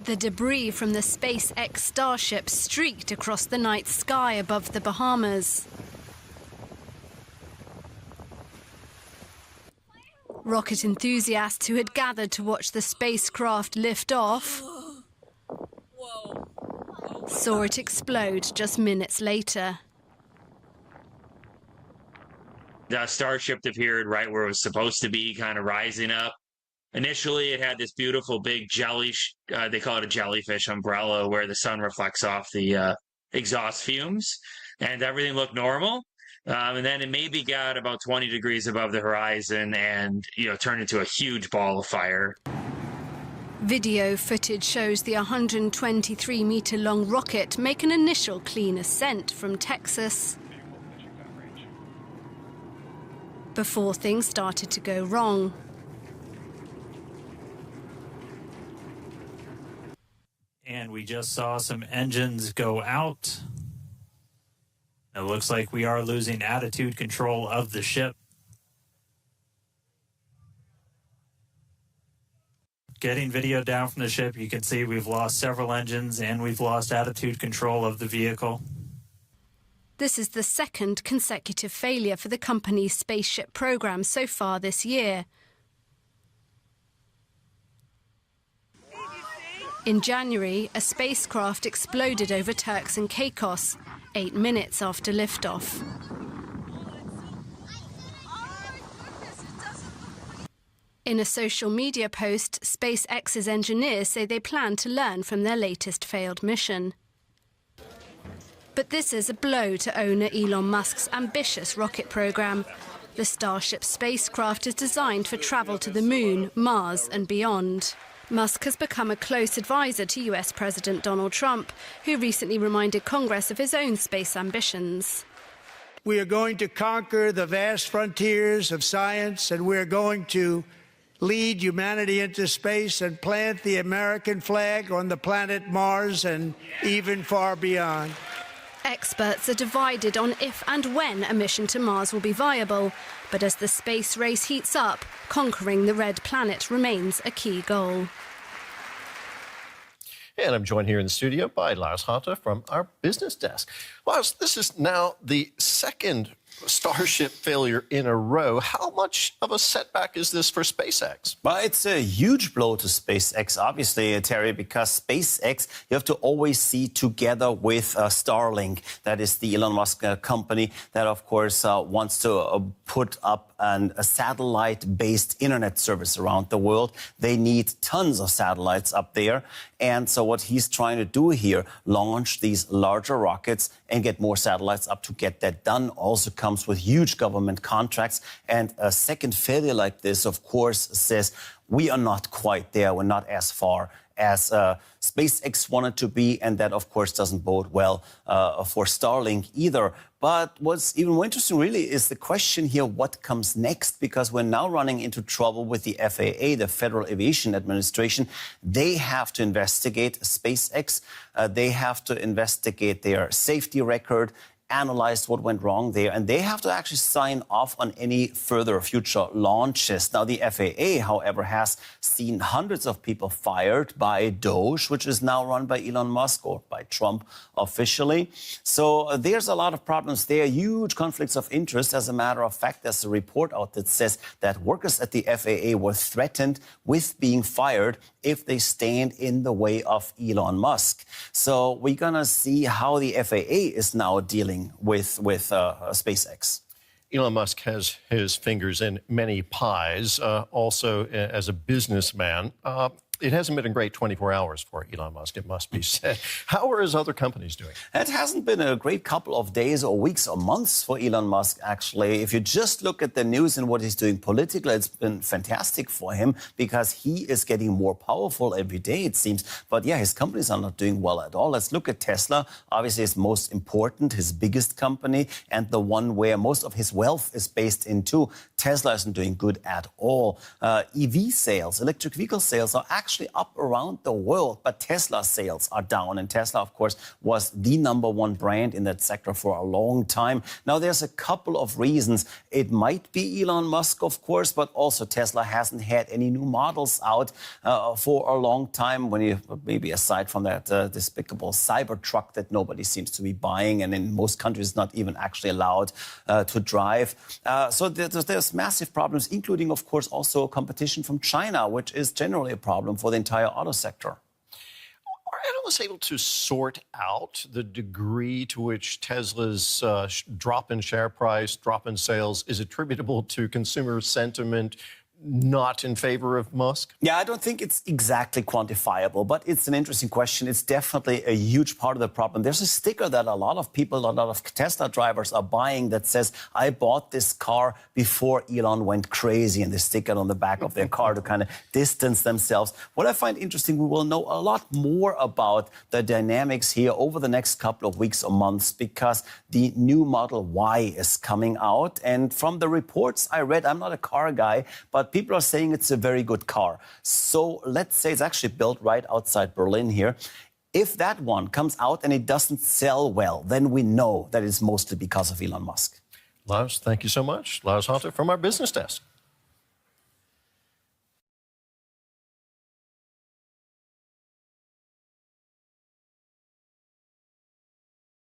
The debris from the SpaceX Starship streaked across the night sky above the Bahamas. Rocket enthusiasts who had gathered to watch the spacecraft lift off saw it explode just minutes later. The Starship appeared right where it was supposed to be, kind of rising up. Initially, it had this beautiful big they call it a jellyfish umbrella, where the sun reflects off the exhaust fumes, and everything looked normal. And then it maybe got about 20 degrees above the horizon and, turned into a huge ball of fire. Video footage shows the 123-meter-long rocket make an initial clean ascent from Texas before things started to go wrong. And we just saw some engines go out. It looks like we are losing attitude control of the ship. Getting video down from the ship, you can see we've lost several engines and we've lost attitude control of the vehicle. This is the second consecutive failure for the company's spaceship program so far this year. In January, a spacecraft exploded over Turks and Caicos, 8 minutes after liftoff. In a social media post, SpaceX's engineers say they plan to learn from their latest failed mission. But this is a blow to owner Elon Musk's ambitious rocket program. The Starship spacecraft is designed for travel to the Moon, Mars and beyond. Musk has become a close advisor to US President Donald Trump, who recently reminded Congress of his own space ambitions. We are going to conquer the vast frontiers of science, and we are going to lead humanity into space and plant the American flag on the planet Mars and even far beyond. Experts are divided on if and when a mission to Mars will be viable. But as the space race heats up, conquering the red planet remains a key goal. And I'm joined here in the studio by Lars Harter from our business desk. Lars, this is now the second Starship failure in a row. How much of a setback is this for SpaceX? Well, it's a huge blow to SpaceX, obviously, Terry, because SpaceX, you have to always see together with Starlink. That is the Elon Musk company that, of course, wants to put up a satellite-based internet service around the world. They need tons of satellites up there. And so what he's trying to do here, launch these larger rockets and get more satellites up to get that done, also comes with huge government contracts. And a second failure like this, of course, says we are not quite there. We're not as far as SpaceX wanted to be. And that, of course, doesn't bode well for Starlink either. But what's even more interesting, really, is the question here, what comes next? Because we're now running into trouble with the FAA, the Federal Aviation Administration. They have to investigate SpaceX. They have to investigate their safety record, analyze what went wrong there, and they have to actually sign off on any further future launches. Now, the FAA, however, has seen hundreds of people fired by DOGE, which is now run by Elon Musk or by Trump officially. So there's a lot of problems there, huge conflicts of interest. As a matter of fact, there's a report out that says that workers at the FAA were threatened with being fired if they stand in the way of Elon Musk. So we're going to see how the FAA is now dealing with SpaceX. Elon Musk has his fingers in many pies, also as a businessman. It hasn't been a great 24 hours for Elon Musk, it must be said. How are his other companies doing? It hasn't been a great couple of days or weeks or months for Elon Musk, actually. If you just look at the news and what he's doing politically, it's been fantastic for him because he is getting more powerful every day, it seems. But yeah, his companies are not doing well at all. Let's look at Tesla. Obviously, his most important, his biggest company, and the one where most of his wealth is based into. Tesla isn't doing good at all. EV sales, electric vehicle sales, are actually actually up around the world, but Tesla sales are down. And Tesla, of course, was the #1 brand in that sector for a long time. Now, there's a couple of reasons. It might be Elon Musk, of course, but also Tesla hasn't had any new models out for a long time, when you, maybe aside from that despicable Cybertruck that nobody seems to be buying, and in most countries not even actually allowed to drive. So there's massive problems, including, of course, also competition from China, which is generally a problem for the entire auto sector. Are analysts able to sort out the degree to which Tesla's drop in share price, drop in sales is attributable to consumer sentiment not in favor of Musk? Yeah, I don't think it's exactly quantifiable, but it's an interesting question. It's definitely a huge part of the problem. There's a sticker that a lot of people, a lot of Tesla drivers are buying that says, I bought this car before Elon went crazy, and they stick it on the back of their car to kind of distance themselves. What I find interesting, we will know a lot more about the dynamics here over the next couple of weeks or months, because the new Model Y is coming out. And from the reports I read, I'm not a car guy, but people are saying it's a very good car. So let's say it's actually built right outside Berlin here. If that one comes out and it doesn't sell well, then we know that it's mostly because of Elon Musk. Lars, thank you so much. Lars Hunter from our business desk.